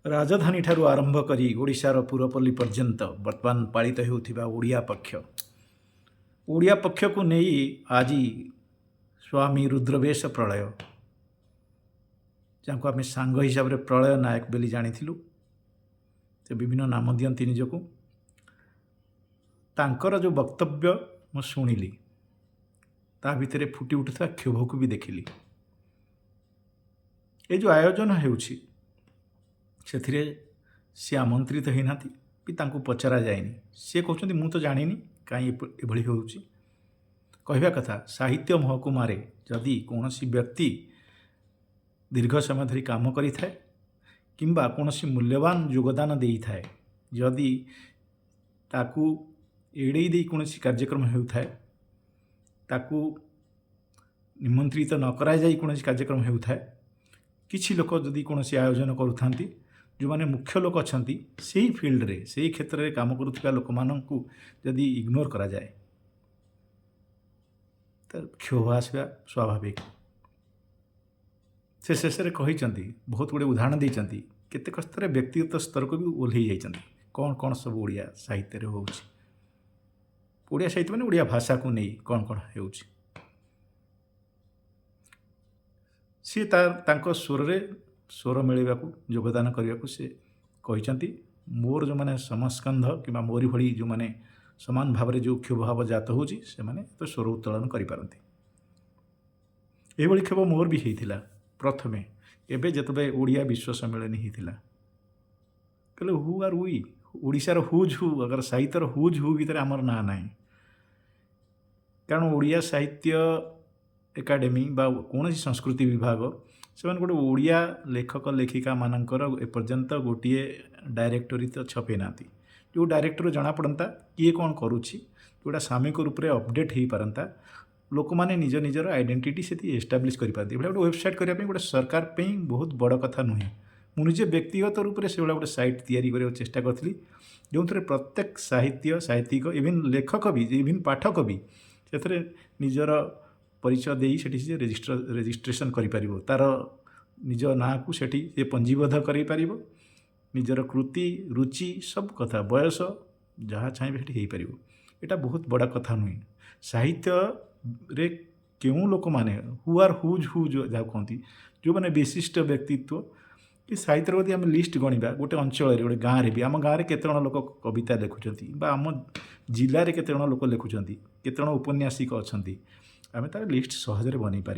राजधानी ठारू आरंभ करी ओडिशार पुरपल्ली पर्यंत वर्तमान पालित हेउथिबा ओडिया पक्ष को नहीं आज स्वामी रुद्रवेश प्रलय जहाँ आम सांग हिसाब से प्रलय नायक बोली जानी से विभिन्न नाम दियंती निजको तांकर जो वक्तव्य मु शुणिली ता भितर फुटी उठुवा क्षोभ को भी देखिली। ये जो आयोजन होउछि ସେଥିରେ ସେ ଆମନ୍ତ୍ରିତ ହେଇନାହାନ୍ତି ବି ତାଙ୍କୁ ପଚରା ଯାଇନି। ସେ କହୁଛନ୍ତି ମୁଁ ତ ଜାଣିନି କାହିଁ ଏଭଳି ହେଉଛି। କହିବା କଥା ସାହିତ୍ୟ ମହକୁମାରେ ଯଦି କୌଣସି ବ୍ୟକ୍ତି ଦୀର୍ଘ ସମୟ ଧରି କାମ କରିଥାଏ କିମ୍ବା କୌଣସି ମୂଲ୍ୟବାନ ଯୋଗଦାନ ଦେଇଥାଏ, ଯଦି ତାକୁ ଏଡ଼େଇ ଦେଇ କୌଣସି କାର୍ଯ୍ୟକ୍ରମ ହେଉଥାଏ, ତାକୁ ନିମନ୍ତ୍ରିତ ନ କରାଯାଇ କୌଣସି କାର୍ଯ୍ୟକ୍ରମ ହେଉଥାଏ, କିଛି ଲୋକ ଯଦି କୌଣସି ଆୟୋଜନ କରୁଥାନ୍ତି, जो माने मुख्य लोक अच्छा से ही फील्ड रे से ही क्षेत्र में काम करुवा लोक मानू जदि इग्नोर करा जाए तो क्षोभ आसवा स्वाभाविक। से शेष में कहते बहुत गुड़े उदाहरण देते केतेक स्तर व्यक्तिगत स्तर को भी ओह्लई जाइए कौन कौन सब ओडिया साहित्य हो ओडिया साहित्य माने ओडिया भाषा को नहीं कौन कौन हो सी तांको स्वर मिलवा योगदान करने को से कहते मोर जो मैंने समस्कंध कि मोरी भली जो मैंने समान भाव जो क्षोभ भाव जात होची से माने तो स्वर उत्तोलन करिपारंती। एभली क्षोभ मोर भी होता प्रथमे एबे जतबे ओडिया विश्व सम्मेलन होता कहले हु आर वी ओडिशार हुज हु अगर साहित्यर हुज हु भितर आमर ना ना कारण ओडिया साहित्य एकाडेमी बा कौन संस्कृति विभाग से गोटे ओडिया लेखक लेखिका मानकर एपर्यंत गोटे डायरेक्टरी तो छपे ना जो डायरेक्टर जना पड़ता किए कौन करुच्ची जोटा सामयिक रूप से अपडेट हो पारता लोक मैंने निज निजर आइडेंटिटी से एस्टाब्लीश करते गोटे वेबसाइट करने गोटे सरकार पे बहुत बड़ कथा नुहे। मुझे व्यक्तिगत रूप से से गोटे सैट या चेष्टा करी जो थे प्रत्येक साहित्य साहित्यिक इवन लेखक भी इवन पाठक भी से निजर परिचय दे से रेजिस्ट्रेशन करें तार निज ना को से पंजीबद्ध कर निजर कृति रुचि सब कथा बयस जहाँ चाहिए से यहाँ बहुत बड़ा कथा नुहे। साहित्य रे क्यों लोक मैंने हु आर हुज हु जहाँ कहती जो मैंने विशिष्ट व्यक्तित्व कि साहित्य यदि आम लिस्ट गणवा गोटे अंचल गोटे गाँव भी आम गाँव में केते लोक कविता लिखुंट आम जिले में केते लोक लिखुंट केते उपन्यासिक अच्छा आम तार लिस्ट सहजरे बनई पार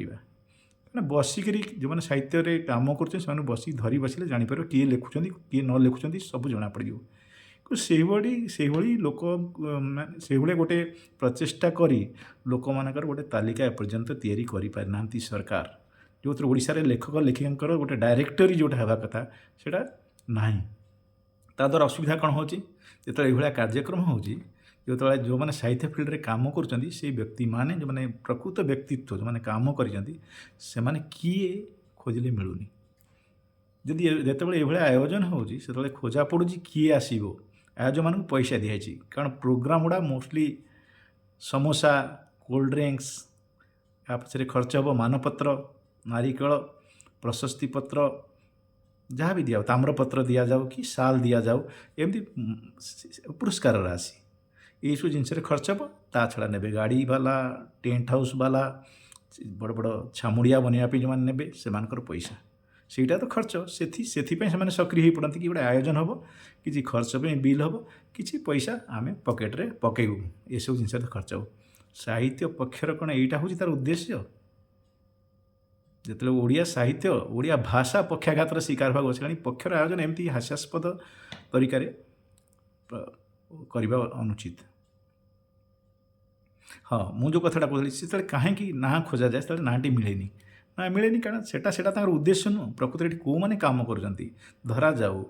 बसिक जो मैंने साहित्य रे काम कर बस धरी बसले जापर किए लिखुंट किए न लिखुंट सब जना पड़ से लोक से गोटे प्रचेषा करी लोक मानकर गोटे तालिका एपर्यंत तैयारी करें सरकार जो थे ओडिशा रे लेखक लेखिका गोटे डायरेक्टरी जोटा हवा कथा सेटा नहीं ता द्वारा असुविधा कौन हो जो कार्यक्रम हो जो मैंने साहित्य फील्ड रे काम कर व्यक्ति माने जो मैंने प्रकृत व्यक्तित्व जो मैंने काम कर किए खोजले मिलूनी जदि जिते ये आयोजन होते खोजा पड़ू किए आसो आयोजन मान पैसा दिखाई कारण प्रोग्राम गुड़ा मोस्टली समोसा कोल्ड ड्रिंक्स या पछे खर्च हम मानपत्र नारिकेल प्रशस्ति पत्र जहाँ भी दिया ताम्रपत्र दि जाऊ कि साल दि जाऊ एमती पुरस्कार राशि ये सब जिनस खर्च हम ता छड़ा ने गाड़ी वाला टेंट हाउस वाला बड़ बड़ छामुड़िया बनवाई जो मैंने ने से पैसा सेटा तो खर्च से सक्रिय हो पड़ती कि गोटे आयोजन हम कि खर्च पे बिल हम कि पैसा आम पकेट्रे पकेबू ये सब जिन तो खर्च हो साहित्य पक्षर कौन यहाँ हूँ तार उद्देश्य जो ओडिया साहित्य ओडिया भाषा पक्षाघातर शिकार भाग बसला पक्षर आयोजन एमती हास्यास्पद तरीके करवा अनुचित। हाँ मुझे कथाटा कहली से कहीं ना खोजा जाए से नाटी मिलेनी ना मिलेनी कारण से उद्देश्य नुह प्रकृति कौ मैंने कम कर धरा जाऊ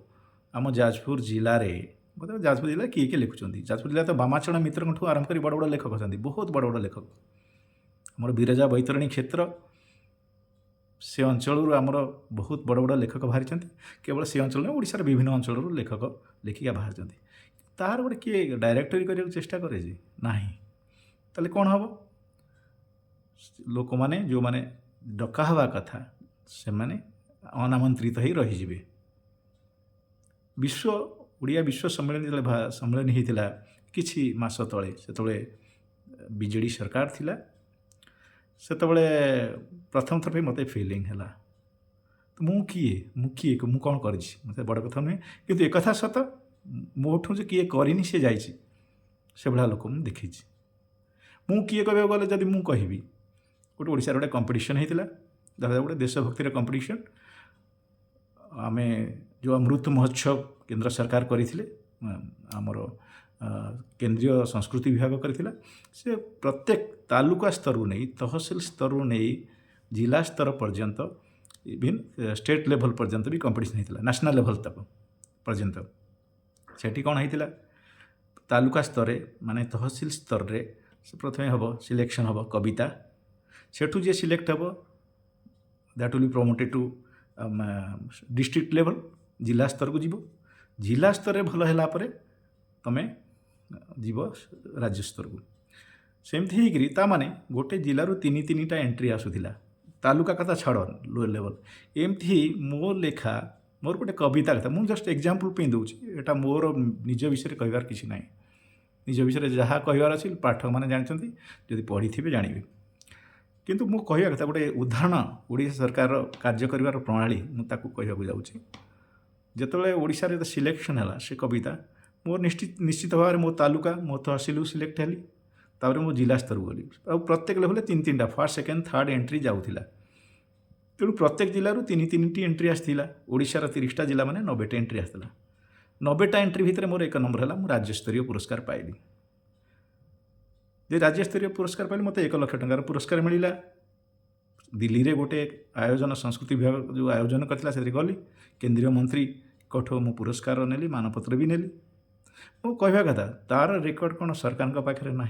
आम जाजपुर जिले में जाजपुर जिले किए किए लिखुंट जाजपुर जिले तो बामाचरण मित्र आरंभ कर बड़ बड़ लेखक अच्छा बहुत बड़ बड़ लेखक आम बिरजा बैतरणी क्षेत्र से अंचल आमर बहुत बड़ बड़ लेखक बाहरी केवल से अंचल ओडिशार विभिन्न अंचल लेखक लेखिका बाहरी तार गोटे किए डायरेक्टरी करने चेष्टा करे ना ताले कौन हम लोक मैंने जो मैंने डका हवा कथा से माने अनामंत्रित ही रही विश्व ओडिया विश्व सम्मेलन जेतेबेले सम्मेलन होता किछि मास तले सेतबेले बीजेडी सरकार थिला सेतबेले प्रथम थर पे मते फीलिंग हैला तो मु किए मु कौन कर मत बड़ कथा नुहे किंतु एक कथा सत मोठू जे किए करनी सी जाइए से भाया लोक मुझे देखी मु किए कह गले जब मु कहि गोटे ओडिशा गोटे कंपटीशन होता देखा गोटे देशभक्तिर कंपटीशन आम जो अमृत महोत्सव केंद्र सरकार करते आमर केंद्रीय संस्कृति विभाग करथिला से प्रत्येक तालुका स्तर नहीं तहसिल स्तर नहीं जिला स्तर पर्यंत इवन स्टेट लेवल पर्यंत भी कंपटीशन होता नेशनल लेवल तक पर्यंत सेठी कौन होता तालुका स्तर माने तहसिल स्तर रे से प्रथम हम सिलेक्शन हम कविता सेठू जे सिलेक्ट हम that will be promoted to district level जिला स्तर को जीव जिला स्तर भल है तमें जीव राज्य स्तर को सेमती होकरी ताने गोटे जिलूर तीन तीन टा एंट्री आसूला तालुका कथा छाड़ लोअर लेवल एमती मो लेखा मोर गोटे कविता कथा मुझे जस्ट एग्जांपल पे दूसरी यहाँ मोर निज विषय कहबार किसी ना निज विषय जहाँ कहबार अच्छी पाठक मैंने जानते जदि पढ़ी थे जानवे किंतु मु कहवा कथा गोटे उदाहरण ओडिशा सरकार कार्य कर प्रणाली मुझे कहवाक जाऊँगी जिते ओडिशा रे सिलेक्शन है से कविता मोर निश्चित भाव में मो तालुका मो तहसिल सिलेक्ट हेली तापर मो जिला स्तर गली और प्रत्येक लेवल तीन तीन टा फर्स्ट सेकेंड थर्ड एंट्री जाऊला तेणु प्रत्येक जिलूर तीन तीन टी एंट्री आसाला ओडिशार 30टा जिला मैंने 90टा एंट्री आसाला 90टा एंट्री भितर मोर 1 नंबर है राज्य स्तरीय पुरस्कार पाइली जे राज्य स्तरीय पुरस्कार पाइली मत 1 लाख टंकार पुरस्कार मिला दिल्ली रे गोटे आयोजन संस्कृति विभाग जो आयोजन करथिला से गली केंद्रीय मंत्री कठो मु पुरस्कार नेली मानपत्र भी नेली मु कहवा कथा तार रेकर्ड कौन सरकार पाखे ना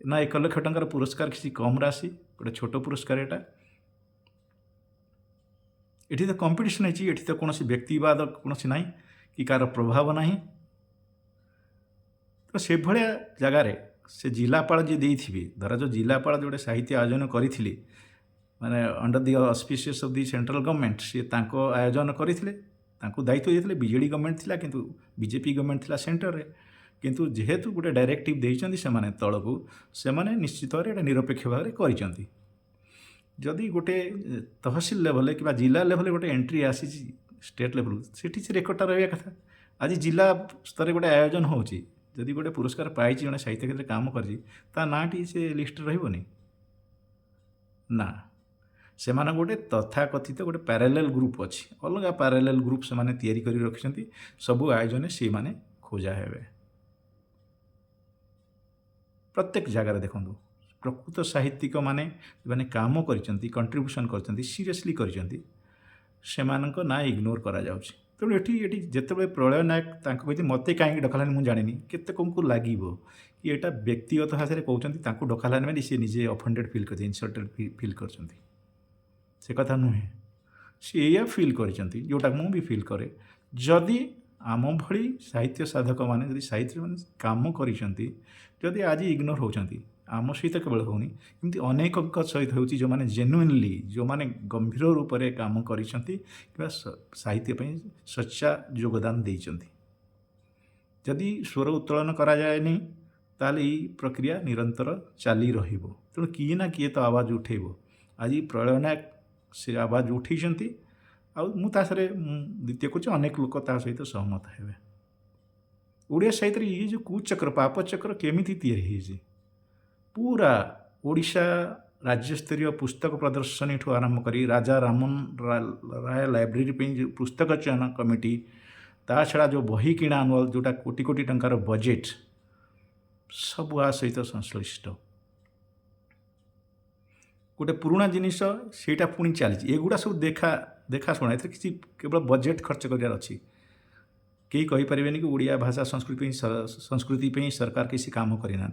ना 1 लाख टंकार पुरस्कार किसी कम राशि गोटे छोट पुरस्कार एटा एठी तो कंपटीशन है एठी तो कौन व्यक्तिवाद कौन ना कि कार प्रभाव ना तो से भाया जगार से जिलापाल जी देथिबे धर जो जिलापाल जोड़े साहित्य आयोजन करी माने under the auspices of the central government सी तांको आयोजन करथिले तांको दायित्व देथिले बीजेडी गवर्नमेंट थिला किंतु बीजेपी गवर्नमेंट थिला सेंटर रे किंतु जेहेतु गोटे डायरेक्टिव देइचंदी से माने तळकू से माने निश्चित भाव में निरपेक्ष भाव में करिसंती जदि गोटे तहसिल लेवल कि जिला लेवल गोटे एंट्री आसी स्टेट लेवल सेठी से रेकर्डटा रहा कथा आज जिला स्तर गोटे आयोजन होची जदि गोटे पुरस्कार पाई जड़े साहित्य क्षेत्र काम कर नाटी से लिस्ट रही ना से माने गोटे तथाकथित गोटे पैरेलल ग्रुप अच्छी अलग पैरेलल ग्रुप से माने तैयारी करी रखिसंती सबु आयोजन से माने खोजा हेबे प्रत्येक जगार देखूँ प्रकृत साहित्यिक माने माने काम करचंती कंट्रीब्यूशन करचंती सीरियसली करचंती सेमानक ना इग्नोर करा जाउछि तेणु ये जिते प्रलय नायक कहते मत कहीं डकालानी मुझे जानी केते कौन लगे कि यहाँ व्यक्तिगत भाषा में कहते डकालानी मानी सी निजे अफेंडेड फिल कर इनसल्टेड फिल कर से कथा नुहे सी या फिल करोटा मु भी फिल करे जदि आम भली साहित्य साधक मैंने साहित्य मैंने काम करी आज इग्नोर होती आम सहित केवल होनी एमती अनेक सहित हो जो मैंने जेन्युइनली जो मैंने गंभीर रूप से काम कर साहित्य सच्चा योगदान देइचंती जदि स्वर उत्तोलन करा जाएनी ताले ई प्रक्रिया निरंतर चली रहिबो तेणु किए ना किए तो आवाज उठेबो आज प्रलय नायक से आवाज उठेइचंती आउे द्वितीय कुछ अनेक लोक ता सहित सहमत हेबे ओडिया साहित्य ये जो कुचक्र पापचक्र केमिति तैयारी होइछि पूरा ओडिशा राज्य स्तरीय पुस्तक प्रदर्शनी ठू आरंभ करी राजा रामन राय लाइब्रेरी पे जो पुस्तक चयन कमिटी ता छड़ा जो बही किणा अनुअल जोटा कोटी कोटी टंकार बजेट सब आ सहित संश्लिष्ट गोटे पुराणा जिनिस सेटा पुणी चली एगुड़ा सब देखा देखा शुणा ए किसी केवल बजेट खर्च करार अच्छी कहीं कहीपर कि ओडिया भाषा संस्कृति सरकार किसी काम करना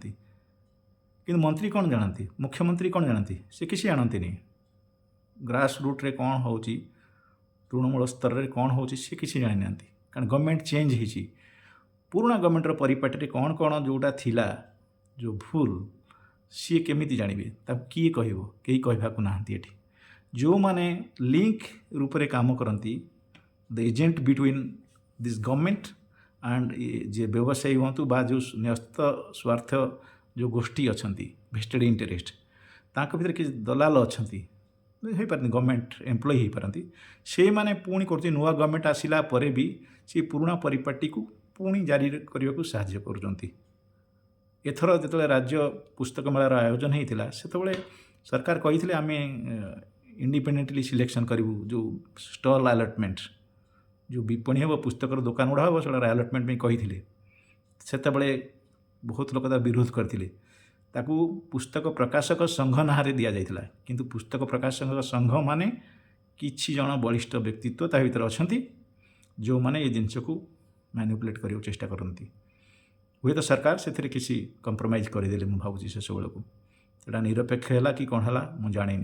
कि मंत्री कौन जानती मुख्यमंत्री कौन जानती से किसी जानती नहीं ग्रास रूट रे कौन हो तृणमूल स्तर में कौन हो किसी जानी ना कारण गवर्नमेंट चेंज हो पुराणा गवर्नमेंटर परिपाटी कौन कौन जोटा थिला जो भूल सी केमी जानवे किए कह कहवाक ना जो माने लिंक रूप से काम करती the agent between this government and जे व्यवसायी हूँ बा जो न्यस्त स्वार्थ जो गोष्ठी अच्छा भेस्टेड इंटरेस्ट ताक भितर किसी दलाल अच्छा हो पारती गवर्नमेंट एम्प्लॉय हो पारती से मैंने पुणी कर नुआ गवर्नमेंट आसला पर भी सी पुराणा परिपाटी को पुणी जारी करने को साहाय्य कर एथर जो राज्य पुस्तक मेलार आयोजन होता से सरकार कही आम इंडिपेंडेंटली सिलेक्शन करूँ जो स्टल अलटमेंट जो विपणी हम पुस्तक दुकान गुड़ा हम से अलटमेंट में कही से बहुत लोग विरोध करते ताकू पुस्तक प्रकाशक संघ ना दि जाता किंतु पुस्तक प्रकाशक संघ माने किछि जन बलिष्ठ व्यक्तित्व ता भीतर अच्छा जो मैंने ये जिनस को मैनिपुलेट करने चेष्टा करती हुए तो सरकार से किसी कंप्रोमाइज करदे मुझे भावुँ शेष बेलू से निरपेक्ष है कि कौन है मुझे जानी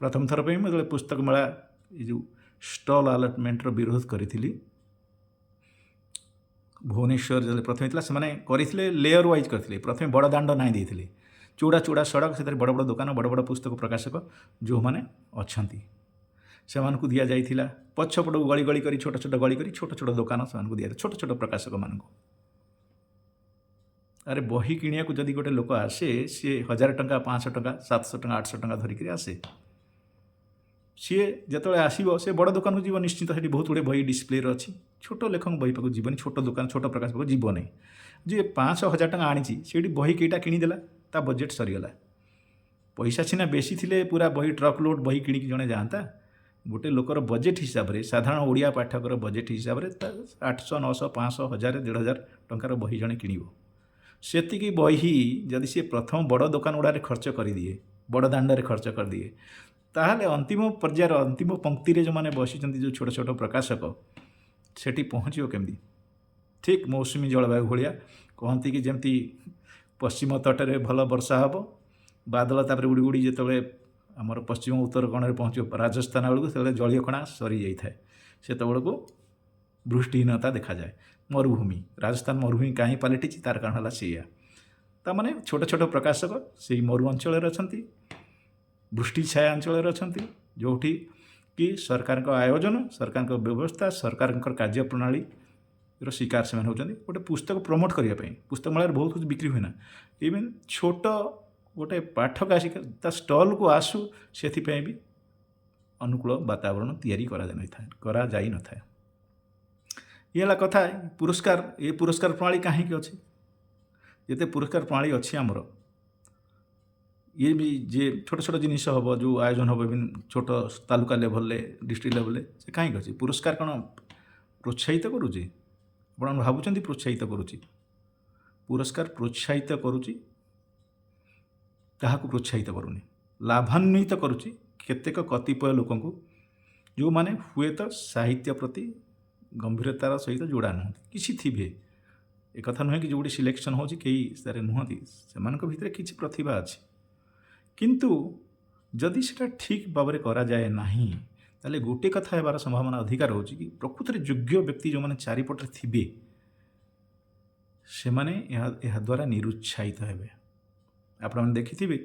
प्रथम थर पर मुझे पुस्तक मेला ये जो स्टल अलटमेंट विरोध करी भुवनेश्वर जो प्रथम होता से करते लेयर वाइज करते प्रथम बड़ दाण्ड ना देते चूड़ा चूड़ा सड़क से बड़ बड़ दुकान बड़ बड़ पुस्तक प्रकाशक जो मैंने अच्छा से दि जाता पछपट गली गली कर छोट छोट गली कर छोट छोट दुकान से दि छोट छोट प्रकाशक मानक अरे बही किणिया को जदि गोटे लोक आसे सी 1000 टंका 500 टंका 700 टंका 800 टंका धरिक आसे सी जो आसो से बड़ दुकान को जीव निश्चित से बहुत गुड़े बही डिस्प्ले अच्छी छोट लेखक बही पाक जीवन छोट दुकान छोट प्रकाश पाक जीव नहीं जी 500,000 टंका आनी से बही कईटा किनीदेला ता बजेट सरीगला पैसा सीना बेसी थिले पूरा बही ट्रक लोड बही किणिकी जड़े जाता गोटे लोकर बजेट हिसाब से साधारण ओडिया पाठकर बजेट हिसाब से 800 900 500 1000 1500 टंकार बही जड़े किणव सेतिकी बही जदि सी प्रथम बड़ दुकान गुड़ा खर्च कर दिए बड़ दाण्ड खर्च कर दिए ताहले अंतिम पर्यायर अंतिम पंक्ति जो मैंने बसी जो छोट छोट प्रकाशक सेठी पहुँचो केमती ठीक मौसुमी जलवायु भाया कहती कि जमती पश्चिम तटे भल वर्षा हम बादल तापर उड़ी उड़ी जो आमर पश्चिम उत्तर कोण में पहुँच राजस्थान बेलू से जलीय कणा सरी जाए से को वृष्टिहीनता देखा जाए मरुभूमि राजस्थान मरुभूमि कहीं पलटि तार कारण है से ताने छोट छोट प्रकाशक से मरु अंचल अच्छा वृष्टि छाया अंचल अच्छा जो कि सरकार आयोजन सरकार व्यवस्था सरकार कार्यप्रणाली शिकार से होती गोटे पुस्तक प्रमोट करने पुस्तक मेला बहुत कुछ बिक्री हुए ना इवेन छोट गोटे पाठक आसिक स्टल को आसू से भी अनुकूल वातावरण तैयारी करा जाई न था ये कथा पुरस्कार ये पुरस्कार प्रणाली कहीं अच्छे जिते पुरस्कार प्रणाली अच्छी आमर ये भी जे छोट छोट जिनिस हम जो आयोजन हम विभिन्न छोट तालुका लेवल डिस्ट्रिक्ट लेवल से कहीं अच्छी पुरस्कार कौन प्रोत्साहित करुच्ची आप भावुं प्रोत्साहित करुच्ची पुरस्कार प्रोत्साहित करुच्ची ताहाकु प्रोत्साहित करूनी लाभान्वित करुच्ची केतेक कतिपय लोक जो माने हुए तो साहित्य प्रति गंभीरतार सहित जोड़ा नुहति किसी थे एक कथा नुहे कि जो सिलेक्शन हो कई नुहति से भितर किसी प्रतिभा अच्छी किंतु जदि से ठीक भाव में करा जाए नहीं ताले गोटे कथा हेबार संभावना अधिकार हो कि प्रकृत योग्य व्यक्ति जो मैंने चारिपटे थे से माने यह द्वारा निरुत्साहित हेबे आप देखिथे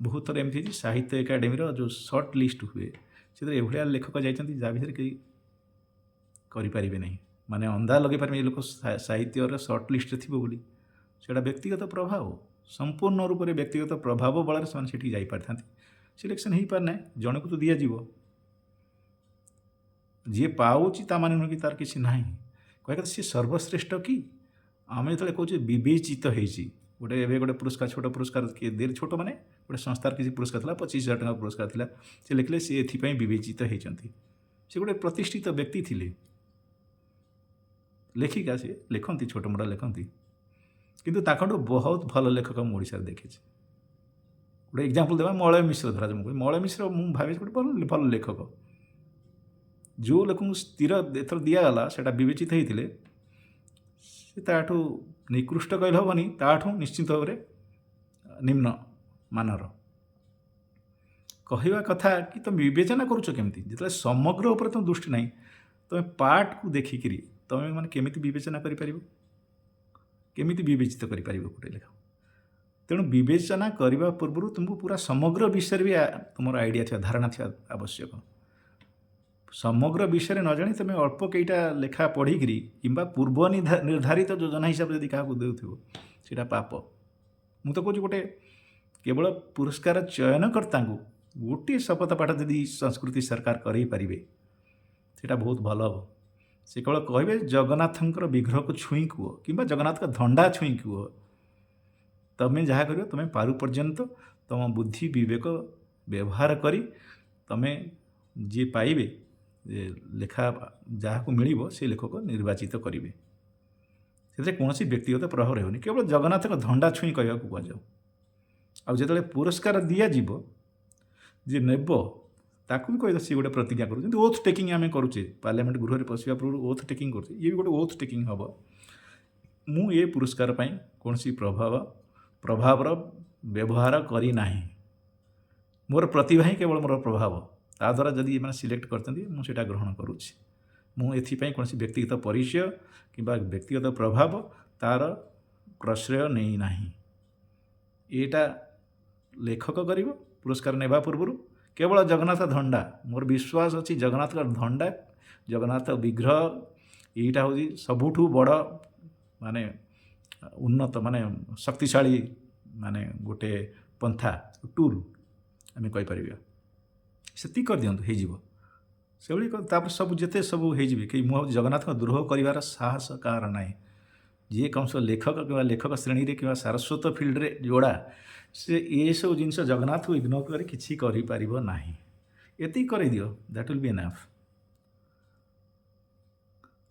बहुत थर एमती साहित्य एकाडेमी जो सर्ट लिस्ट हुए से एभलिया लेखक जाइछन्ति जा भितर कई करें नहीं माने अंधा लगे पारे लोक साहित्य सर्ट लिस्ट थी बोली से व्यक्तिगत प्रभाव संपूर्ण रूप से व्यक्तिगत प्रभाव बल से जापारि सिलेक्शन हो पारना जन को तो दि जाव जी पाँच माने नुह कि तार किसी ना कह सी सर्वश्रेष्ठ कि आम जो कहे विवेचित होती गोटे एवं गोटे पुरस्कार छोट पुरस्कार किए दे छोट माने गोटे संस्थार किसी पुरस्कार था 25,000 टंका पुरस्कार था से लिखले सी एथि विवेचित होती से गोटे प्रतिष्ठित व्यक्ति थे लेखिका सी लिखती छोट मोटा लिखती किंतु ताकठू बहुत भल लेखक मुझे देखे गोटे एग्जाम्पल देवा मलय मिश्र धरा मुझे मलय मिश्र मुझे भावे गोटे भल लेखक जो लोक स्थिर एथर दिगला से विवेचित होते ताठू निकृष्ट कहले हेनी ताठू निश्चित भाव में निम्न मानर कहवा कथा कि तुम विवेचना करुच केमती जिते समग्र उपर तुम दृष्टि ना तुम पार्ट को देखिक तुम मैंने केमी विवेचना केमी विवेचित कर गोटे लेख तेणु विवेचना करने पूर्व तुमको पूरा समग्र विषय भी तुम आइडिया थी धारणा थी आवश्यक समग्र विषय न जानी तुम अल्प कईटा लेखा पढ़िकी कि पूर्व निर्धारित योजना हिसाब से क्या देव सीटा पाप। मु तो कौच गोटे केवल पुरस्कार चयनकर्ता गोटे शपथ पाठ यदि संस्कृति सरकार करें सेटा बहुत भल हम। से केवल कहे जगन्नाथंकर विग्रह को छुई कह कि जगन्नाथ का धंडा छुई कह तुम्हें जहाँ कर तुम्हें पारु पर्यंत तुम बुद्धि विवेक व्यवहार करी तुम्हें जी पाइबे लेखा जहाँ को मिल से लेखक निर्वाचित करेंगे। से कौन व्यक्तिगत प्रभाव रही केवल जगन्नाथ का धंडा छुई कह कहुँ आउ जो पुरस्कार दिज्व जी नेब ताकू भी कह सी गोटे प्रतिज्ञा कर ओथ टेकिंग आम करुचे पार्लियामेंट गृह में पशा पूर्व ओथ टेकिंग कर ये भी गोटे ओथ टेकिंग हम मु ये पुरस्कार कौन प्रभावर व्यवहार करना मोर प्रतिभा ही केवल मोर प्रभाव ता द्वारा जदि मैंने सिलेक्ट करते मुझा ग्रहण करुँच मुझे कौन व्यक्तिगत परिचय कि व्यक्तिगत प्रभाव तार प्रश्रय नहीं ना एटा लेखक कर पुरस्कार नेबा पूर्व केवल जगन्नाथ धंडा मोर विश्वास अच्छी जगन्नाथ का धंडा जगन्नाथ विग्रह यहीटा हूँ सबुठ बड़ माने उन्नत माने शक्तिशाली माने गोटे पंथा टूल आम कहीपर से कर दिखाँ से भाई सब जिते सब हो कि मुझे जगन्नाथ को द्रोह कर साहस कार ना जी कम से लेखक कि लेखक श्रेणी रे कि सारस्वत फिल्ड रे जोड़ा से ये सब जिन जगन्नाथ को इग्नोर कर किसी ना ये कर दियो दैट विल बी एनफ।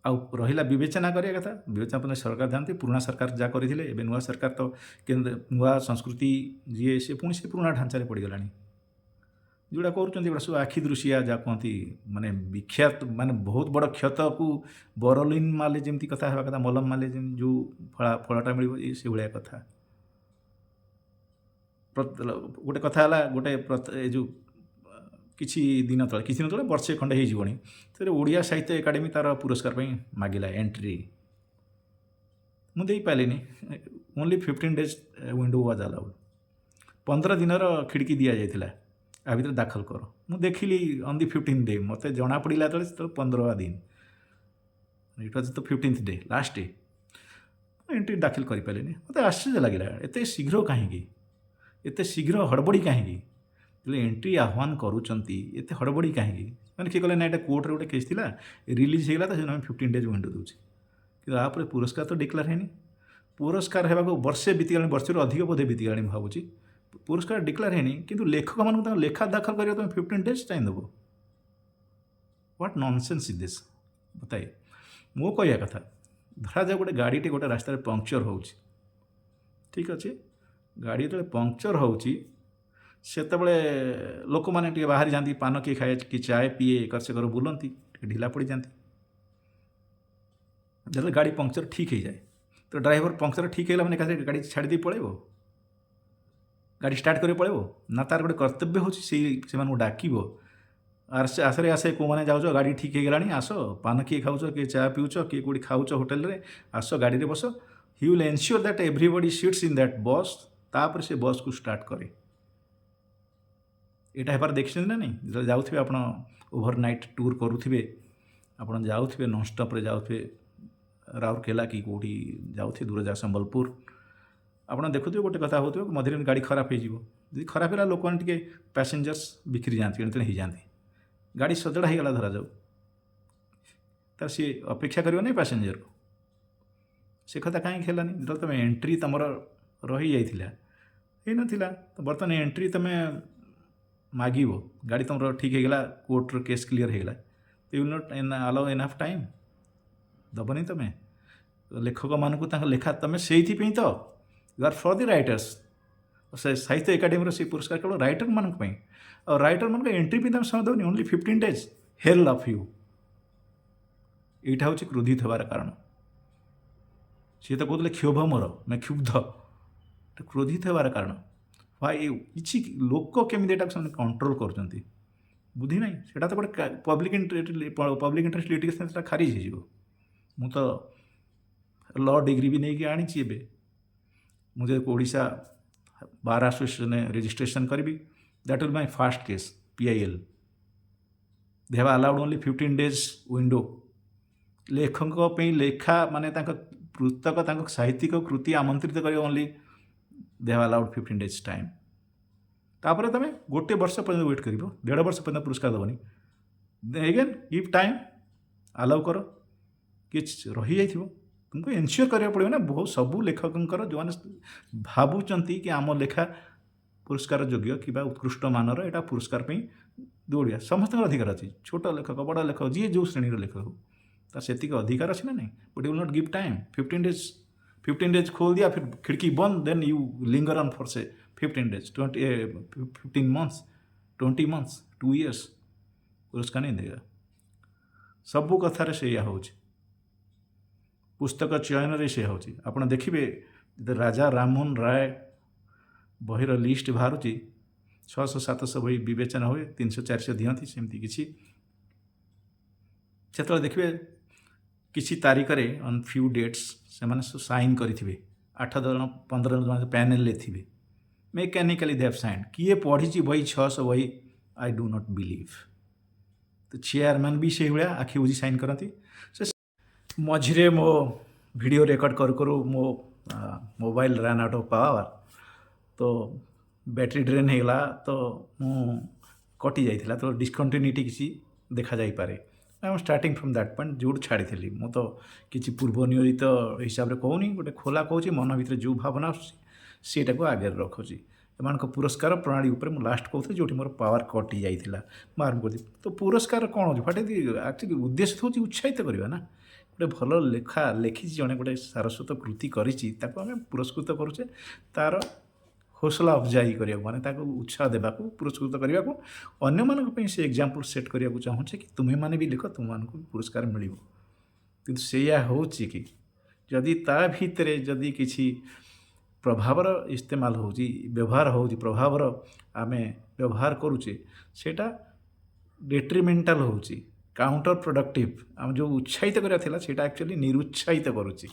आउ रहा विवेचना करिया कथा विवेचना पर सरकार ध्यान पुराना सरकार जहाँ करते नुआ सरकार तो नुआ संस्कृति जी से पुणी से पुराना ढांचार पड़गला जोड़ा कर सब आखि दृशिया जहाँ कहती माने विख्यात माने बहुत बड़ क्षत को बरलिन माले जमी कथा है कथा मलम माले जो फलटा मिल से भाया कथा गोटे कथा है गोटे जो किसी दिन तले वर्षे खंडे होनी तो ओडिया साहित्य एकाडेमी तार पुरस्कार मागिला एंट्री मुझे पारे only 15 days window was allowed 15 दिन खिड़की दि जाता आ भर दाखल कर मु देखिली ऑन दी 15th डे मत जना पड़ा तो 15वां दिन इट वाज तो 15th day last day entry दाखिल कर मत आश्चर्य लगे एत शीघ्र कहीं एत शीघ्र हड़बड़ी कहीं एंट्री आह्वान करुँच हड़बड़ी कहीं मैंने किए कहले ना यहाँ कोर्टे गोटे केस थी रिलीज होगा तो 15 days विंडो दूसरी कि आप पुरस्कार तो डिक्लेयर है पुरस्कार होगा वर्षे बीतीगला वर्षे अधिक बोधे बीतीगला भावुँ पुरस्कार डिक्लेयर है कि लेखक मान लेखा दाखल कर तुम 15 days टाइम देव व्हाट नॉनसेंस इज दिस बताए मो कह कथा धरा जाए गोटे गाड़ी गोटे रास्तार पंक्चर हो ठीक अच्छे गाड़ी जो पंक्चर होते लोक मैंने बाहरी जाती पान किए खाए कि चाय पीए एकर से कर बुलती ढिला पड़ जाती जब गाड़ी पंक्चर ठीक हो जाए तो ड्राइवर पंक्चर ठीक है मैंने गाड़ी छाड़ी दी पड़े गाड़ी स्टार्ट कर पड़े ना तार गोटे कर्तव्य हो डाक आसरे आसे को मैंने जाओ गाड़ी ठीक हो गला आस पान किए खाऊ किए चा पीऊच किए कौटी खाऊच होटेल रे आस गाड़ी रे बस he will ensure that everybody sits in that बस तापर से बस को स्टार्ट करे यहाँ हेबार देखते ना नहीं जो जाऊे आप ओवरनाइट टूर करुवे आप जाऊे नॉनस्टॉप जाऊे राउरकेला कि कौटी जाऊे दूर जा संबलपुर आप देखुए गोटे कथा हो मझे गाड़ी खराब हो खराब है लोक मैंने पैसेंजर्स बिखरी जाती एणते हो जाती गाड़ी सजड़ा होगा धरा जाऊ तो सी अपेक्षा कर नहीं पैसेंजर को से कथा कहीं खेलानी जो तुम एंट्री तुम रही जाइला ना तो बर्तमान एंट्री तुम्हें मागिब गाड़ी तुम ठीक होगा कोर्टर केस क्लीयर होगा तो you not allow enough time दबनी तुम्हें लेखक मानक लेखा तुम्हें से तो you are for the writers Sahitya Akademi से पुरस्कार केवल राइटर मानक और राइटर मान एंट्री भी तुम समय दौनी only 15 days hell of you यहाँ हूँ क्रोधित होवार कारण सी तो कहते क्षोभ मोर मैं क्षुब्ध क्रोधित होवार कारण कि लोक केमी कंट्रोल कर बुद्धि ना से तो गोटे पब्लिक इंटरेस्ट लिटिगेशन खारिज हो मु तो लॉ डिग्री भी नहीं आनी मुझे ओडिशा बार एसोसिएशन रजिस्ट्रेशन करी that will my first case PIL they have allowed only 15 days window लेखक लेखा माने पुस्तक साहित्यिक कृति आमंत्रित कर only they have allowed 15 days time तापर तुम गोटे वर्ष पर्यटन वेट कर 1.5 वर्ष पर्यटन पुरस्कार देवनी एगेन गिव टाइम अलाउ कर कि रही जाइथिबो तुमको एनश्योर करा पड़ो ना बहुत सबू लेखकंकर जो मैंने भावुंट कि आम लेखा पुरस्कार योग्य कि उत्कृष्ट मानर यहाँ पुरस्कार दौड़िया समस्त अधिकार अच्छी छोट लेखक बड़ लेखक जी जो श्रेणी लेखक हो तार से अधिकार अच्छे ना नहीं but you will not give time 15 days खोल दिया फिर खिड़की बंद then you linger on for say 15 days 15 months 20 months 2 years पुरस्कार नहीं देगा सबू कथार से हो पुस्तक चयन से हो आप देखिए राजा राममोहन राय बहीर लिस्ट बाहर 600-700 बही विवेचना हुए 300-400 दिखती सेमती किसी से देखिए किसी तारीख में ऑन फ्यू डेट्स से साइन करेंगे 8-15 जन पैनेल थे मेकानिकली दे हैव साइन किए पढ़ी बही 600 बही आई डू नॉट बिलीव तो चेयरमैन भी से भाया आखि बुझी साइन करती मझे मो वीडियो रिकॉर्ड करू मो mobile run out of power तो बैटरी ड्रेन होगा तो मु कटि जाइथिला तो डिस्कंटिन्यूटी किसी देखा जाई पारे I am starting from that point जो छाड़ी थी मु तो किसी पूर्व नियोजित हिसाब से कहूनी गोटे खोला कहूँ मन भर जो भावना सीटा को आगे रखुची एम पुरस्कार प्रणाली उपर मु लास्ट कहूँ जो मोर पावर कटि जाइथिला मार्म कर तो पुरस्कार कौन हो फाटे एक्चुअली उद्देश्य हूँ उत्साहित करवा ना गोटे भल लेखा लेखी जड़े गोटे सारस्वत कृति करें पुरस्कृत करुचे तार हौसला अफजाई करिया माने ताको उत्साह देवा पुरस्कृत करने को अन्य मानक से एग्जाम्पल सेट करने को चाहूँचे कि तुम्हें माने भी लिख तुम मानक पुरस्कार मिल कि सैया हो कि जदि ता भितर जदि किसी प्रभावर इस्तेमाल हो व्यवहार हो प्रभावर आम व्यवहार करुचे सेटा डेट्रिमेंटाल हो काउंटर प्रोडक्टिव आम जो उत्साहित करा सेटा एक्चुअली निरुत्साहित करुच्ची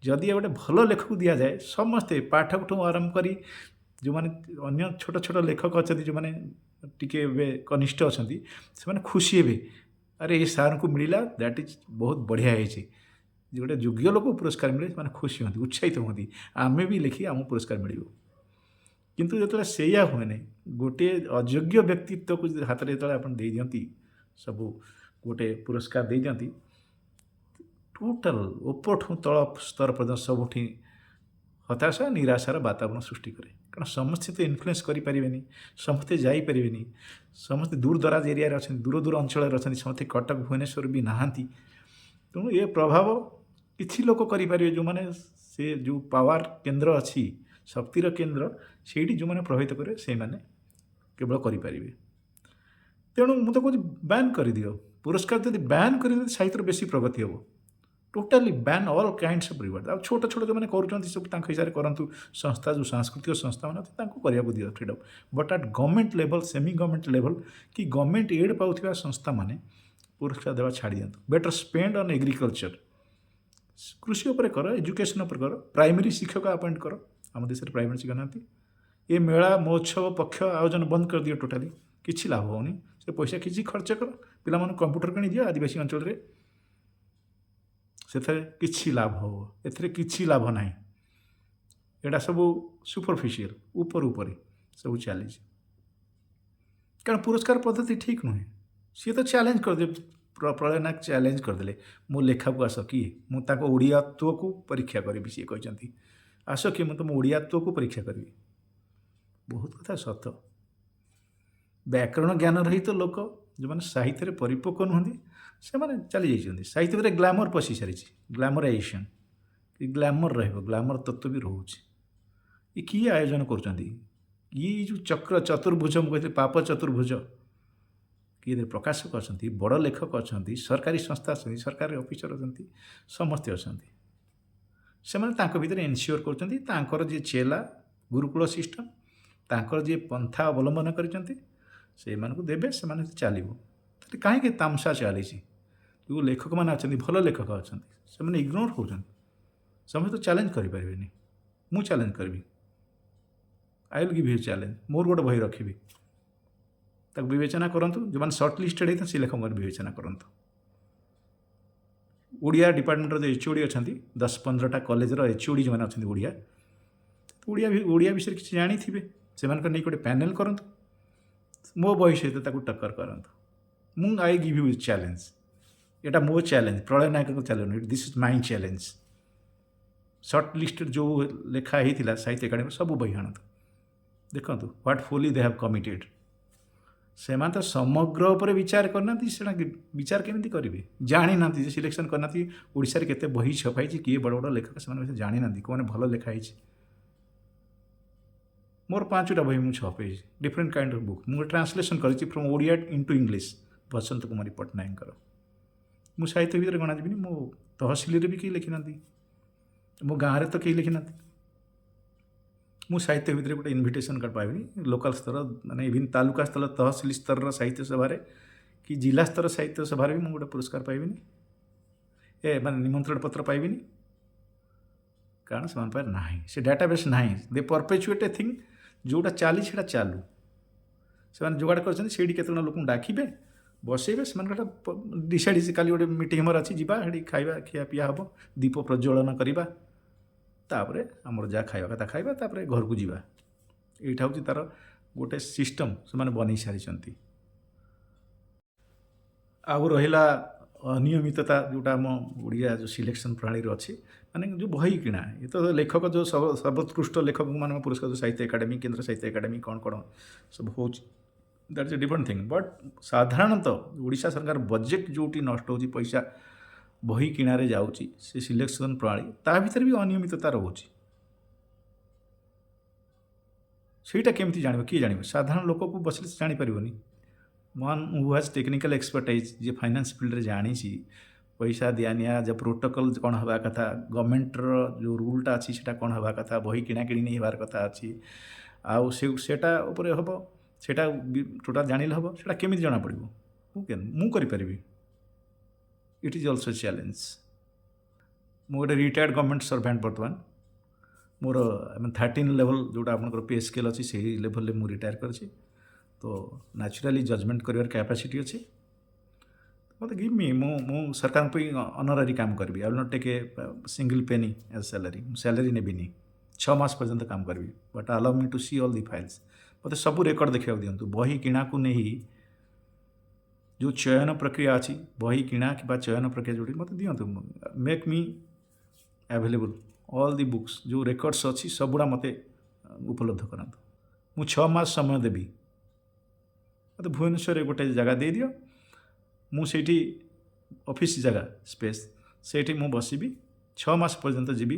जदि गोटे भल लेखक दि जाए समस्ते पाठक ठूँ आरंभ कर जो मैंने अन्य छोट छोट लेखक अच्छा जो मैंने टी कनिष्ठ अच्छा से खुशी हे अरे ये सार को मिलला दैट इज बहुत बढ़िया है गोटे योग्य लोक पुरस्कार मिले मैंने खुशी होती उत्साहित होती आम भी लिखी आम पुरस्कार मिल किंतु जो सैया हुए नहीं गोटे अयोग्य व्यक्तित्व को हाथ में जो आप दे दियंती सबू गोटे पुरस्कार दे दियंती टोटाल उपठू तल स्तर पर्यटन सबुठी हताशा निराशार वातावरण सृष्टि करे कारण समस्ते तो इन्फ्लुएंस करें समस्ते जापरें समस्ते दूर दराज एरिया अच्छा दूर दूर अंचल अच्छा समस्ते कटक भुवनेश्वर भी नहांती तेणु ये प्रभाव किसी लोक करें जो मैंने से जो पावर केन्द्र अच्छी शक्तिर केन्द्र से जो मैंने प्रभावित करें से मैंने केवल करें तेणु मुझे कह बैन कर दियो पुरस्कार जब बैन कर साहित्य बेसी प्रगति हम totally ban all kinds of reward अब छोट छोट जो मैंने कर सब हिसाब से करूँ संस्था जो सांस्कृतिक संस्था मैंने करने दियो freedom but at government level semi government level कि गवर्नमेंट एड पाउथिबा संस्था माने पुरस्कार देवा छाड़ी दियंतु बेटर स्पेंड ऑन एग्रीकल्चर कृषि उपर कर एजुकेशन उपर कर प्राइमरी शिक्षक अपॉइंट कर आम देश में प्राइमरी शिक्षक ना ये मेला महोत्सव पक्ष आयोजन बंद कर दियो टोटाली किसी लाभ होनी से पैसा किसी खर्च कर पिला कंप्यूटर किणी दियो आदिवासी अंचल में से किसी लाभ हो एथरे लाभ ना यहाँ सब सुपरफिशियल ऊपर ऊपर सब चली कारण पुरस्कार पद्धति ठीक नुहे सी तो चैलेंज करदे प्रलय नायक चैलेंज करदे मो लेखा को आस कि मुझे ओडियात्व को परीक्षा करी सी कहते आस कि मुझे तुम ओडियात्व को परीक्षा करी बहुत कथा सत व्याकरण ज्ञान रही तो लोक जो मैंने साहित्य परिपक्व नुहति से मैंने चली जाइए साहित्य में ग्लैमर पशि सारी ग्लैमराइजेशन कि ग्लैमर ग्लैमर तत्व भी रोचे ये किए आयोजन कर जो चक्र चतुर्भुज मुझे पाप चतुर्भुज किए प्रकाशक अच्छा बड़ लेखक अच्छा सरकारी संस्था अच्छा सरकारी ऑफिसर अच्छा समस्ते अच्छा से भर एनश्योर कर जी चेला गुरुकुल सिस्टम तांकर जी पंथा अवलंबन कर देवे से चलो कहीं तामसा चली जो लेखक मैंने अच्छा भल लेखक अच्छा से इग्नोर हो समस्त चैलेंज करें मु चैलेंज करी I will give you challenge मोर गोटे बही रखी ताको विवेचना करंतु जो सर्ट लिस्टेड होता से लेखक विवेचना करंतु। ओडिया डिपार्टमेंट जो एचओडी अच्छा 10-15टा कॉलेज एचओडी जो अच्छा ओडिया ओडिया विषय किसी जानी थे से नहीं गोटे पैनल करंतु मो बही सहित ताको टक्कर करंतु। मु आई गिव यू चैलेंज एटा मो चैलेंज प्रलय नायक को challenge this is my challenge. Shortlisted जो लेखा होता साहित्य एकाडेमी सब बही आणतु देखु what folly they have committed से तो समग्र उपर विचार करना विचार केमी करेंगे जानी ना सिलेक्शन करना ओडिशा रे केते बही छपाई किए बड़ बड़ लेखक से जानी ना कौन भल लिखाई मोर 5टा बही मुझे छपे डिफरेंट काइंड ऑफ बुक मुझे ट्रांसलेशन करी फ्रॉम ओडिया इनटू इंग्लिश बसंत कुमारी पट्टनायक मु साहित्य भितर गणा जी मो तहसिल भी कहीं लिखी ना मो गाँव में तो कहीं लिखी ना मु साहित्य भितर गोटे इनविटेशन कार्ड पाइबनी लोकल स्तर माने इवन तालुका स्तर तहसिल स्तर साहित्य सभा कि जिला स्तर साहित्य सभा भी मुझे गोटे पुरस्कार पाइबनी ए माने निमंत्रण पत्र पाइबनी कारण से पाखे ना से डाटाबेस ना दे परपेचुएट ए थिंग जोटा चली से चालू से जोगाड़ कर लोक डाकिबे बसैबे से डिसाइड काली गोटे मीटिंग हमार अच्छी जीवा खाइबा खिया पिया हम दीप प्रज्वलन करवा तापर आमर जहाँ खाइबा कथा खाइबा तापर घर को जीवा यहाँ हूँ तार गोटे सिस्टम से बन सारी आउ रहा अनियमितता जोटा आम ओडिया जो सिलेक्शन प्रणाली अच्छी माने जो बही किणा ये तो लेखक जो सर्वोत्कृष्ट लेखक मान पुरस्कार जो साहित्य एकाडेमी केंद्र साहित्य एकाडेमी कौन कौन सब हो that is a different thing but साधारणतः ओडिशा सरकार बजेट जोटी नष्ट हो पैसा बही किणारे जाऊँगी से सिलेक्शन प्रणाली ता भीतर भी अनियमितता रोचे ସେଇଟା କେମିତି ଜାଣିବ କିଏ ଜାଣିବ ସାଧାରଣ ଲୋକକୁ ବସିଲେ ସେ ଜାଣିପାରିବନି one who has technical expertise जे फाइनेंस फिल्ड रे जानी पैसा दिया निया जब प्रोटोकॉल कौन हवा कथा गवर्नमेंटर जो रूलटा अच्छी से कौन हवा कथा बही किणा किणी नहीं हबार कथा अच्छी आउ सेटा उपरे हम सेटा टोटाल जानिले हम सेटा केमिति जाना पड़ो मु करि इट इज ऑल्सो चैलेंज मु गोटे रिटायर्ड गवर्नमेंट सर्वेंट बर्तमान मोर 13 लेवल जोटा आपंकर पे स्केल अच्छी से लेवल में मुझे रिटायर कर तो नेचुराली जजमेंट कर कैपेसिटी अच्छी मत गिव मी मु सरकार ऑनररी काम करी I will not take a single penny as salary salary नेबिनी 6 मास पर्यंत काम करी but allow me to see all the files मत सब रेकर्ड देखा दिंतु बही किणा को नहीं जो चयन प्रक्रिया अच्छी बही किणा कि चयन प्रक्रिया जोटी मत दिंतु make me available all the books जो रेकर्ड्स अच्छी सबुड़ा मत उपलब्ध करातु मु 6 मास समय देवी मत भुवनेश्वर गोटे जगह दे दियो मुझे ऑफिस जगह स्पेस से मु बसबी 6 मास पर्यंत जीवी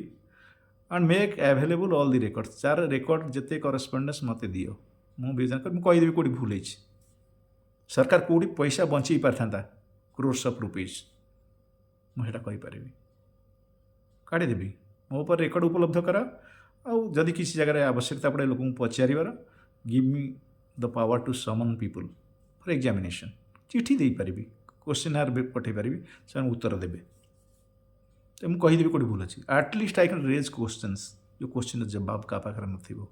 and make available all the records चार रेकर्ड जिते करस्पॉन्डेंस मत दियो मुझे कहीदेवी कौटी भूल है सरकार कौटी पैसा बंची पारथा क्रोर्स ऑफ रुपीज मुझे कहीपरि काढ़ीदेवी मो पर रेकर्ड उपलब्ध करा आदि किसी जगह आवश्यकता पड़े लोक पचार give me the power to summon people for examination चिठी दे पारि क्वेश्चन आर पठे पारि से उत्तर देवे तो मुझे कहीदेवी कौटी भूल अच्छी at least I can raise questions जो क्वेश्चन जवाब क्या पाखे नथिबो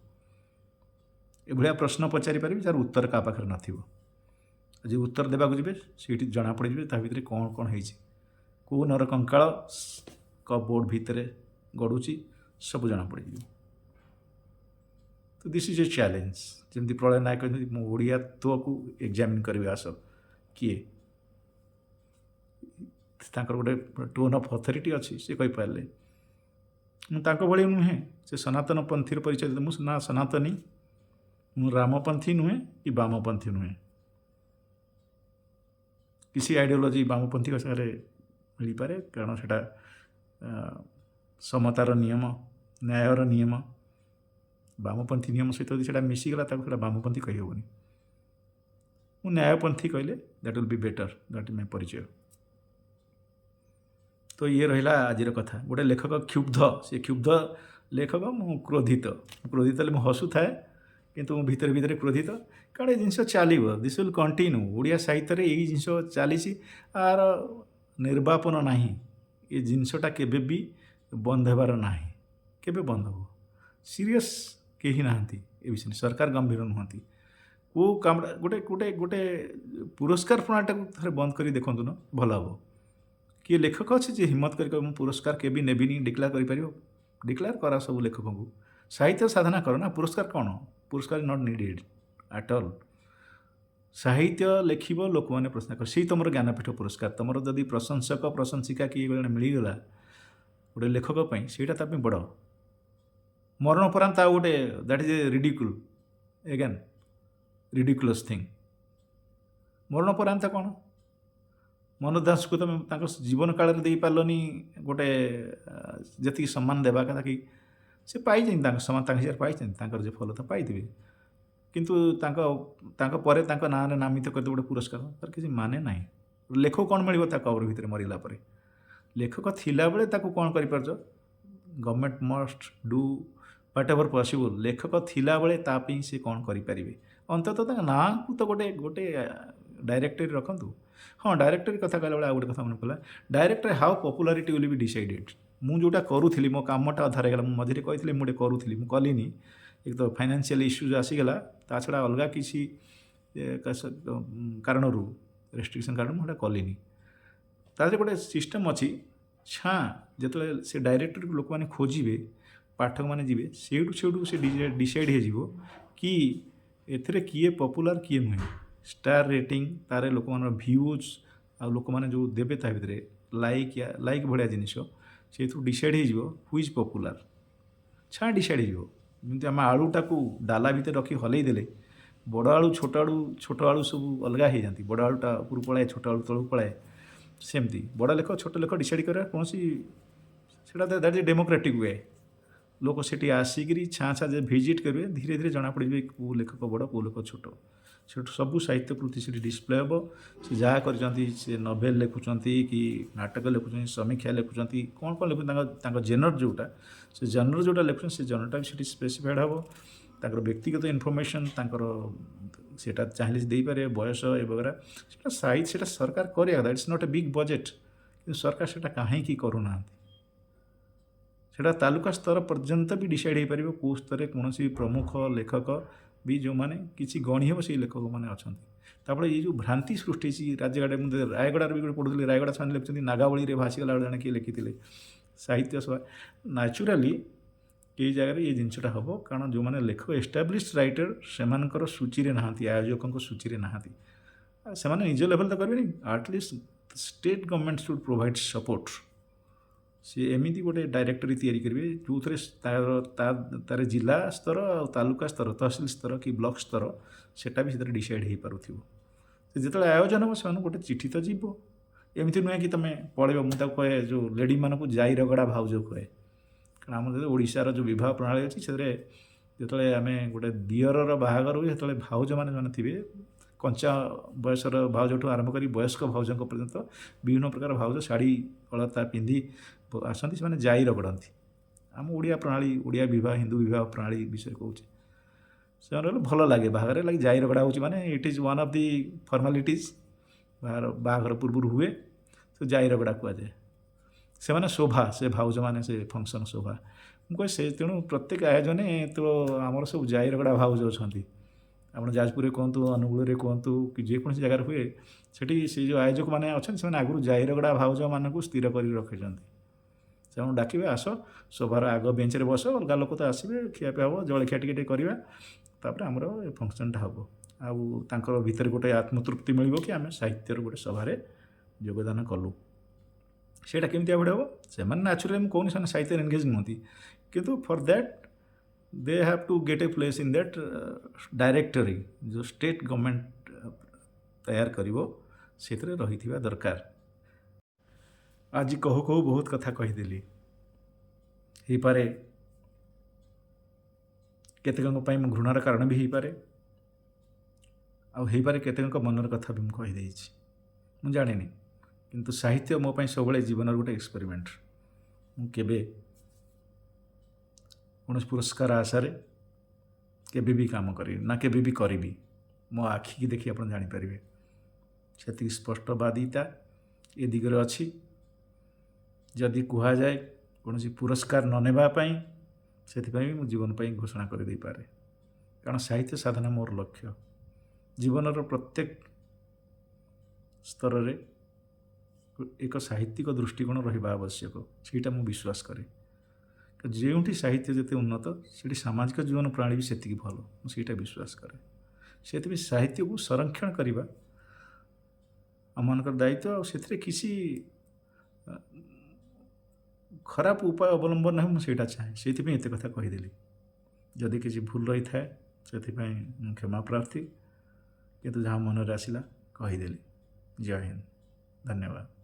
एभलिया प्रश्न पचारि पारि जार उत्तर क्या पाखे नथिबो जी उत्तर देवा जी से जना पड़ जाए भितर कौन कौन है कौ नर कंकाल बोर्ड भितर गड़ुची सब जना पड़ जाए तो दिस इज ए चैलेंज जमी प्रलय नायक ओडियात्व को एग्जामिन करेंगे आस किए गोटे टोन ऑफ अथॉरिटी अच्छी से कहीपर मुझे नुहे से सनातन पंथी परिचय दे ना सनातनी मु रामपंथी नुहे कि वामपंथी नुहे किसी आइडियोलॉजी वामपंथी सागर मिल पारे कारण से समतार नियम न्यायर नियम वामपंथी नियम सहित से मिसीगला वामपंथी कहीहबनी मु न्यायपंथी कहले that will be better that is my परिचय। तो ये रहा आज कथा गोटे लेखक क्षुब्ध से क्षुब्ध लेखक मु क्रोधित क्रोधित मुझे हसु थाए किंतु भितर भितर क्रोधित कारण ये जिनस चलो दिस विल कंटिन्यू ओडिया साहित्य यही जिनस चली आर निर्वापन ना ये जिनसटा केबे भी बंद होबार ना केबे बंद हो सीरियस कहीं ना विषय सरकार गंभीर नुहति କେଉଁ କାମଟା ଗୋଟେ ଗୋଟେ ଗୋଟେ ପୁରସ୍କାର ପ୍ରଣାଳୀଟାକୁ ଥରେ ବନ୍ଦ କରି ଦେଖନ୍ତୁ ନା, ଭଲ ହେବ। କିଏ ଲେଖକ ଅଛି ଯେ ହିମ୍ମତ କରି କହିବ ମୁଁ ପୁରସ୍କାର କେବେ ନେବିନି, ଡିକ୍ଲେୟାର କରିପାରିବ? ଡିକ୍ଲେୟାର କରା ସବୁ ଲେଖକଙ୍କୁ। ସାହିତ୍ୟ ସାଧନା କର ନା, ପୁରସ୍କାର କ'ଣ? ପୁରସ୍କାର ନଟ୍ ନିଡେଡ୍ ଆଟ୍ ଅଲ୍। ସାହିତ୍ୟ ଲେଖିବ, ଲୋକମାନେ ପ୍ରଶ୍ନ କର, ସେଇ ତୁମର ଜ୍ଞାନପୀଠ ପୁରସ୍କାର। ତୁମର ଯଦି ପ୍ରଶଂସକ ପ୍ରଶଂସିକା କିଏ ଜଣେ ମିଳିଗଲା ଗୋଟେ ଲେଖକ ପାଇଁ, ସେଇଟା ତା ପାଇଁ ବଡ଼। ମରଣୋପରାନ୍ତ ଆଉ ଗୋଟେ that is a ridicule, again ridiculous thing. ମରଣୋପରାନ୍ତ କ'ଣ? ମନୋଜ ଦାସକୁ ତୁମେ ତାଙ୍କ ଜୀବନ କାଳରେ ଦେଇପାରିଲନି ଗୋଟେ ଯେତିକି ସମ୍ମାନ ଦେବା କଥା, କି ସେ ପାଇଛନ୍ତି ତାଙ୍କ ସମ୍ମାନ, ତାଙ୍କ ହିସାବରେ ପାଇଛନ୍ତି, ତାଙ୍କର ଯେ ଫଲତା ପାଇଥିବେ, କିନ୍ତୁ ତାଙ୍କ ପରେ ତାଙ୍କ ନାଁରେ ନାମିତ କରିଦେବ ଗୋଟେ ପୁରସ୍କାର, ତାର କିଛି ମାନେ ନାହିଁ। ଲେଖକ କ'ଣ ମିଳିବ ତା କବର ଭିତରେ ମରିଲା ପରେ? ଲେଖକ ଥିଲାବେଳେ ତାକୁ କ'ଣ କରିପାରୁଛ? Government must do whatever possible. ଲେଖକ ଥିଲାବେଳେ ତା ପାଇଁ ସେ କ'ଣ କରିପାରିବେ? ଅନ୍ତତଃ ତାଙ୍କ ନାଁକୁ ତ ଗୋଟେ ଗୋଟେ ଡାଇରେକ୍ଟରୀ ରଖନ୍ତୁ। ହଁ, ଡାଇରେକ୍ଟରୀ କଥା କହିଲା ବେଳେ ଆଉ ଗୋଟେ କଥା ମନେ ପଡ଼ିଲା। Directory how popularity will be decided. ମୁଁ ଯେଉଁଟା କରୁଥିଲି, ମୋ କାମଟା ଅଧାରେ ହେଇଗଲା। ମୁଁ ମଝିରେ କହିଥିଲି ମୁଁ ଗୋଟେ କରୁଥିଲି, ମୁଁ କଲିନି। ଏକ ତ ଫାଇନାନ୍ସିଆଲ ଇସ୍ୟୁଜ୍ ଆସିଗଲା, ତା ଛଡ଼ା ଅଲଗା କିଛି କାରଣରୁ, ରେଷ୍ଟ୍ରିକ୍ସନ୍ କାରଣରୁ ମୁଁ ସେଇଟା କଲିନି। ତା ଦେହରେ ଗୋଟେ ସିଷ୍ଟମ୍ ଅଛି। ଯେତେବେଳେ ସେ ଡାଇରେକ୍ଟରୀକୁ ଲୋକମାନେ ଖୋଜିବେ, ପାଠକମାନେ ଯିବେ, ସେଇଠୁ ସେ ଡିସାଇଡ଼୍ ହେଇଯିବ କି ଏଥିରେ କିଏ ପପୁଲାର କିଏ ନୁହେଁ। ଷ୍ଟାର ରେଟିଂ, ତାର ଲୋକମାନଙ୍କର ଭ୍ୟୁଜ୍, ଆଉ ଲୋକମାନେ ଯେଉଁ ଦେବେ ତା ଭିତରେ ଲାଇକ୍ ଭଳିଆ ଜିନିଷ, ସେଇଥିରୁ ଡିସାଇଡ଼୍ ହେଇଯିବ ହୁ ଇଜ୍ ପପୁଲାର। ଡିସାଇଡ଼୍ ହେଇଯିବ। ଯେମିତି ଆମେ ଆଳୁଟାକୁ ଡାଲା ଭିତରେ ରଖି ହଲେଇ ଦେଲେ ବଡ଼ ଆଳୁ ଛୋଟ ଆଳୁ ସବୁ ଅଲଗା ହେଇଯାନ୍ତି, ବଡ଼ ଆଳୁଟା ଉପରୁ ପଳାଏ, ଛୋଟ ଆଳୁ ତଳକୁ ପଳାଏ। ସେମିତି ବଡ଼ ଲେଖ ଛୋଟ ଲେଖ ଡିସାଇଡ଼୍ କରିବା କୌଣସି, ସେଇଟା ଦ୍ୟାଟ୍ ଇଜ୍ ଡେମୋକ୍ରାଟିକ୍ ୱେ। ଲୋକ ସେଠି ଆସିକିରି ଯେ ଭିଜିଟ୍ କରିବେ, ଧୀରେ ଧୀରେ ଜଣାପଡ଼ିଯିବେ କେଉଁ ଲେଖକ ବଡ଼, କେଉଁ ଲେଖକ ଛୋଟ। ସେଠୁ ସବୁ ସାହିତ୍ୟ କୃତି ସେଠି ଡିସପ୍ଲେ ହେବ। ସେ ଯାହା କରିଛନ୍ତି, ସେ ନଭେଲ୍ ଲେଖୁଛନ୍ତି କି ନାଟକ ଲେଖୁଛନ୍ତି, ସମୀକ୍ଷା ଲେଖୁଛନ୍ତି, କ'ଣ ଲେଖୁଛନ୍ତି, ତାଙ୍କ ଜେନର ଯେଉଁଟା, ସେ ଜେନର ଯେଉଁଟା ଲେଖୁଛନ୍ତି, ସେ ଜେନରଟା ବି ସେଠି ସ୍ପେସିଫାଇଡ଼୍ ହେବ। ତାଙ୍କର ବ୍ୟକ୍ତିଗତ ଇନଫର୍ମେସନ୍, ତାଙ୍କର ସେଇଟା ଚାହିଁଲେ ସେ ଦେଇପାରିବେ, ବୟସ ଏ ବଗେରା। ସେଇଟା ସରକାର କରିବା କଥା। It's not a big budget, କିନ୍ତୁ ସରକାର ସେଇଟା କାହିଁକି କରୁନାହାନ୍ତି? ସେଇଟା ତାଲୁକା ସ୍ତର ପର୍ଯ୍ୟନ୍ତ ବି ଡିସାଇଡ଼୍ ହେଇପାରିବ। କେଉଁ ସ୍ତରରେ କୌଣସି ପ୍ରମୁଖ ଲେଖକ ବି ଯେଉଁମାନେ କିଛି ଗଣି ହେବ, ସେଇ ଲେଖକମାନେ ଅଛନ୍ତି। ତାପରେ ଏଇ ଯେଉଁ ଭ୍ରାନ୍ତି ସୃଷ୍ଟି ହେଇଛି ରାଜ୍ୟଘାଟରେ, ମୁଁ ରାୟଗଡ଼ାରେ ବି ଗୋଟେ ପଢ଼ୁଥିଲି, ରାୟଗଡ଼ା ସେମାନେ ଲେଖୁଛନ୍ତି ନାଗାବଳୀରେ ଭାସିଗଲା ବେଳେ ଜଣେ କିଏ ଲେଖିଥିଲେ, ସାହିତ୍ୟ ସଭା। ନ୍ୟାଚୁରାଲି ଏଇ ଜାଗାରେ ଏଇ ଜିନିଷଟା ହେବ, କାରଣ ଯେଉଁମାନେ ଲେଖକ ଏଷ୍ଟାବ୍ଲିଶ୍ ରାଇଟର, ସେମାନଙ୍କର ସୂଚୀରେ ନାହାନ୍ତି, ଆୟୋଜକଙ୍କ ସୂଚୀରେ ନାହାନ୍ତି। ସେମାନେ ନିଜ ଲେଭେଲ୍ ତ କରିବେନି, at least state government should provide support. ସେ ଏମିତି ଗୋଟେ ଡାଇରେକ୍ଟରୀ ତିଆରି କରିବେ ଯେଉଁଥିରେ ତାର ଜିଲ୍ଲା ସ୍ତର ଆଉ ତାଲୁକା ସ୍ତର, ତହସିଲ ସ୍ତର କି ବ୍ଲକ ସ୍ତର, ସେଇଟା ବି ସେଥିରେ ଡିସାଇଡ଼୍ ହେଇପାରୁଥିବ। ସେ ଯେତେବେଳେ ଆୟୋଜନ ହେବ, ସେମାନଙ୍କୁ ଗୋଟେ ଚିଠି ତ ଯିବ। ଏମିତି ନୁହେଁ କି ତୁମେ ପଳେଇବ। ମୁଁ ତାକୁ କହେ, ଯେଉଁ ଲେଡ଼ିମାନଙ୍କୁ ଯାଇ ରଗଡ଼ା ଭାଉଜ କହେ। କାରଣ ଆମର ଓଡ଼ିଶାର ଯେଉଁ ବିବାହ ପ୍ରଣାଳୀ ଅଛି, ସେଥିରେ ଯେତେବେଳେ ଆମେ ଗୋଟେ ଦିଅରର ବାହାଘର ହୁଏ, ସେତେବେଳେ ଭାଉଜମାନେ ଯେଉଁମାନେ ଥିବେ, କଞ୍ଚା ବୟସର ଭାଉଜଠୁ ଆରମ୍ଭ କରି ବୟସ୍କ ଭାଉଜଙ୍କ ପର୍ଯ୍ୟନ୍ତ ବିଭିନ୍ନ ପ୍ରକାର ଭାଉଜ ଶାଢ଼ୀ ଅଳତା ପିନ୍ଧି ଆସନ୍ତି, ସେମାନେ ଯାଇ ରଗଡ଼ନ୍ତି। ଆମ ଓଡ଼ିଆ ପ୍ରଣାଳୀ, ଓଡ଼ିଆ ବିବାହ, ହିନ୍ଦୁ ବିବାହ ପ୍ରଣାଳୀ ବିଷୟରେ କହୁଛି। ସେମାନେ ଭଲ ଲାଗେ, ବାହାଘର ଲାଗି ଯାଇ ରଗଡ଼ା ହେଉଛି ମାନେ it is one of the formalities. ବାହାଘର ପୂର୍ବରୁ ହୁଏ, ତ ଯାଇ ରଗଡ଼ା କୁହାଯାଏ। ସେମାନେ ଶୋଭା, ସେ ଭାଉଜମାନେ, ସେ ଫଙ୍କସନ୍ ଶୋଭା। ମୁଁ କହେ ସେ, ତେଣୁ ପ୍ରତ୍ୟେକ ଆୟୋଜନେ ତ ଆମର ସବୁ ଯାଇ ରଗଡ଼ା ଭାଉଜ ଅଛନ୍ତି। ଆପଣ ଯାଜପୁରରେ କୁହନ୍ତୁ, ଅନୁଗୁଳରେ କୁହନ୍ତୁ, କି ଯେକୌଣସି ଜାଗାରେ ହୁଏ, ସେଠି ସେ ଯେଉଁ ଆୟୋଜକମାନେ ଅଛନ୍ତି, ସେମାନେ ଆଗରୁ ଯାଇ ରଗଡ଼ା ଭାଉଜମାନଙ୍କୁ ସ୍ଥିର କରି ରଖିଛନ୍ତି। ସେମାନଙ୍କୁ ଡାକିବେ, ଆସ ସଭାର ଆଗ ବେଞ୍ଚରେ ବସ, ଅଲଗା ଲୋକ ତ ଆସିବେ, ଖିଆପିଆ ହେବ, ଜଳଖିଆ ଟିକେ କରିବା, ତାପରେ ଆମର ଏ ଫଙ୍କସନ୍ଟା ହେବ। ଆଉ ତାଙ୍କର ଭିତରେ ଗୋଟେ ଆତ୍ମତୃପ୍ତି ମିଳିବ କି ଆମେ ସାହିତ୍ୟର ଗୋଟେ ସଭାରେ ଯୋଗଦାନ କଲୁ। ସେଇଟା କେମିତି ଆଭଏଡ଼୍ ହେବ? ସେମାନେ ନ୍ୟାଚୁରାଲି, ମୁଁ କହୁନି ସେମାନେ ସାହିତ୍ୟରେ ଏନଗେଜ୍ ନୁହନ୍ତି, କିନ୍ତୁ for that they have to get a place in that directory, ଯେଉଁ ଷ୍ଟେଟ୍ ଗଭର୍ଣ୍ଣମେଣ୍ଟ ତୈୟାର କରିବ, ସେଥିରେ ରହିଥିବା ଦରକାର। ଆଜି କହୁ କହୁ ବହୁତ କଥା କହିଦେଲି। ହେଇପାରେ କେତେକଙ୍କ ପାଇଁ ମୁଁ ଘୃଣାର କାରଣ ବି ହେଇପାରେ, ଆଉ ହେଇପାରେ କେତେକଙ୍କ ମନର କଥା ବି ମୁଁ କହିଦେଇଛି, ମୁଁ ଜାଣିନି। କିନ୍ତୁ ସାହିତ୍ୟ ମୋ ପାଇଁ ସବୁବେଳେ ଜୀବନର ଗୋଟେ ଏକ୍ସପେରିମେଣ୍ଟ। ମୁଁ କେବେ କୌଣସି ପୁରସ୍କାର ଆଶାରେ କେବେ ବି କାମ କରିବି ନା, କେବେ ବି କରିବି। ମୋ ଆଖିକି ଦେଖି ଆପଣ ଜାଣିପାରିବେ, ସେତିକି ସ୍ପଷ୍ଟବାଦିତା ଏ ଦିଗରେ ଅଛି। ଯଦି କୁହାଯାଏ କୌଣସି ପୁରସ୍କାର ନ ନେବା ପାଇଁ, ସେଥିପାଇଁ ବି ମୁଁ ଜୀବନ ପାଇଁ ଘୋଷଣା କରିଦେଇପାରେ, କାରଣ ସାହିତ୍ୟ ସାଧନା ମୋର ଲକ୍ଷ୍ୟ। ଜୀବନର ପ୍ରତ୍ୟେକ ସ୍ତରରେ ଏକ ସାହିତ୍ୟିକ ଦୃଷ୍ଟିକୋଣ ରହିବା ଆବଶ୍ୟକ, ସେଇଟା ମୁଁ ବିଶ୍ୱାସ କରେ। ଯେଉଁଠି ସାହିତ୍ୟ ଯେତେ ଉନ୍ନତ ସେଠି ସାମାଜିକ ଜୀବନ ପ୍ରଣାଳୀ ବି ସେତିକି ଭଲ, ମୁଁ ସେଇଟା ବିଶ୍ୱାସ କରେ। ସେଥିପାଇଁ ସାହିତ୍ୟକୁ ସଂରକ୍ଷଣ କରିବା ଆମମାନଙ୍କର ଦାୟିତ୍ୱ, ଆଉ ସେଥିରେ କିଛି ଖରାପ ଉପାୟ ଅବଲମ୍ବନ ନାହିଁ, ମୁଁ ସେଇଟା ଚାହେଁ। ସେଇଥିପାଇଁ ଏତେ କଥା କହିଦେଲି। ଯଦି କିଛି ଭୁଲ ରହିଥାଏ ସେଥିପାଇଁ ମୁଁ କ୍ଷମା ପ୍ରାର୍ଥୀ, କିନ୍ତୁ ଯାହା ମନରେ ଆସିଲା କହିଦେଲି। ଜୟ ହିନ୍ଦ, ଧନ୍ୟବାଦ।